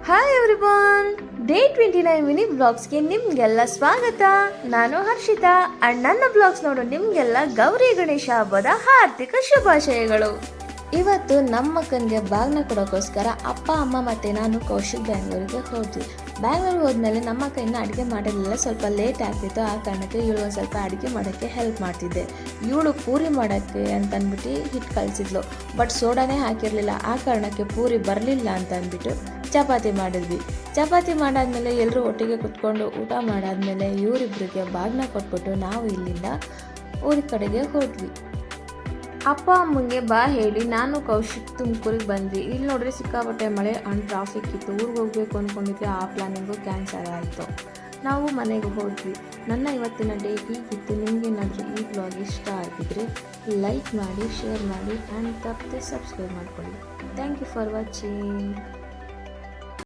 Hi everyone, day 29 mini ಬ್ಲಾಗ್ಸ್ಗೆ ನಿಮಗೆಲ್ಲ ಸ್ವಾಗತ. ನಾನು ಹರ್ಷಿತಾ ಅಂಡ್ ನನ್ನ ಬ್ಲಾಗ್ಸ್ ನೋಡೋ ನಿಮಗೆಲ್ಲ ಗೌರಿ ಗಣೇಶ ಹಬ್ಬದ ಹಾರ್ದಿಕ ಶುಭಾಶಯಗಳು. ಇವತ್ತು ನಮ್ಮ ಮಕ್ಕನಿಗೆ ಬಾಗ್ನ ಕೊಡೋಕ್ಕೋಸ್ಕರ ಅಪ್ಪ ಅಮ್ಮ ಮತ್ತು ನಾನು ಕೌಶಿಕ್ ಬ್ಯಾಂಗ್ಳೂರಿಗೆ ಹೋದ್ವಿ. ಬ್ಯಾಂಗ್ಳೂರಿಗೆ ಹೋದ್ಮೇಲೆ ನಮ್ಮ ಕೈಯಿಂದ ಅಡುಗೆ ಮಾಡೋದೆಲ್ಲ ಸ್ವಲ್ಪ ಲೇಟ್ ಆಗ್ತಿತ್ತು. ಆ ಕಾರಣಕ್ಕೆ ಇವಳು ಒಂದು ಸ್ವಲ್ಪ ಅಡುಗೆ ಮಾಡೋಕ್ಕೆ ಹೆಲ್ಪ್ ಮಾಡ್ತಿದ್ದೆ. ಇವಳು ಪೂರಿ ಮಾಡೋಕ್ಕೆ ಅಂತಂದ್ಬಿಟ್ಟು ಹಿಟ್ಟು ಕಲಿಸಿದ್ಲು, ಬಟ್ ಸೋಡಾನೇ ಹಾಕಿರಲಿಲ್ಲ. ಆ ಕಾರಣಕ್ಕೆ ಪೂರಿ ಬರಲಿಲ್ಲ ಅಂತ ಅಂದ್ಬಿಟ್ಟು ಚಪಾತಿ ಮಾಡಿದ್ವಿ. ಚಪಾತಿ ಮಾಡಾದ್ಮೇಲೆ ಎಲ್ಲರೂ ಒಟ್ಟಿಗೆ ಕುತ್ಕೊಂಡು ಊಟ ಮಾಡಾದ್ಮೇಲೆ ಇವರಿಬ್ಬರಿಗೆ ಬಾಗ್ನ ಕೊಟ್ಬಿಟ್ಟು ನಾವು ಇಲ್ಲಿಂದ ಊರ ಕಡೆಗೆ ಹೋದ್ವಿ. ಅಪ್ಪ ಅಮ್ಮಂಗೆ ಬಾ ಹೇಳಿ ನಾನು ಕೌಶಿಕ್ ತುಮಕೂರಿಗೆ ಬಂದ್ವಿ. ಇಲ್ಲಿ ನೋಡ್ರಿ ಸಿಕ್ಕಾಪಟ್ಟೆ ಮಳೆ ಅಂಡ್ ಟ್ರಾಫಿಕ್ ಇತ್ತು. ಊರಿಗೆ ಹೋಗ್ಬೇಕು ಅಂದ್ಕೊಂಡಿದ್ವಿ, ಆ ಪ್ಲಾನಿಂಗು ಕ್ಯಾನ್ಸಲ್ ಆಯಿತು. ನಾವು ಮನೆಗೆ ಹೋದ್ವಿ. ನನ್ನ ಇವತ್ತಿನ ಡೇ ಹೀಗಿತ್ತು. ನಿಮಗೇನಾದರೂ ಈ ಬ್ಲಾಗ್ ಇಷ್ಟ ಆಗಿದ್ರೆ ಲೈಕ್ ಮಾಡಿ, ಶೇರ್ ಮಾಡಿ ಆ್ಯಂಡ್ ತಪ್ಪದೆ ಸಬ್ಸ್ಕ್ರೈಬ್ ಮಾಡ್ಕೊಳ್ಳಿ. Thank you for watching.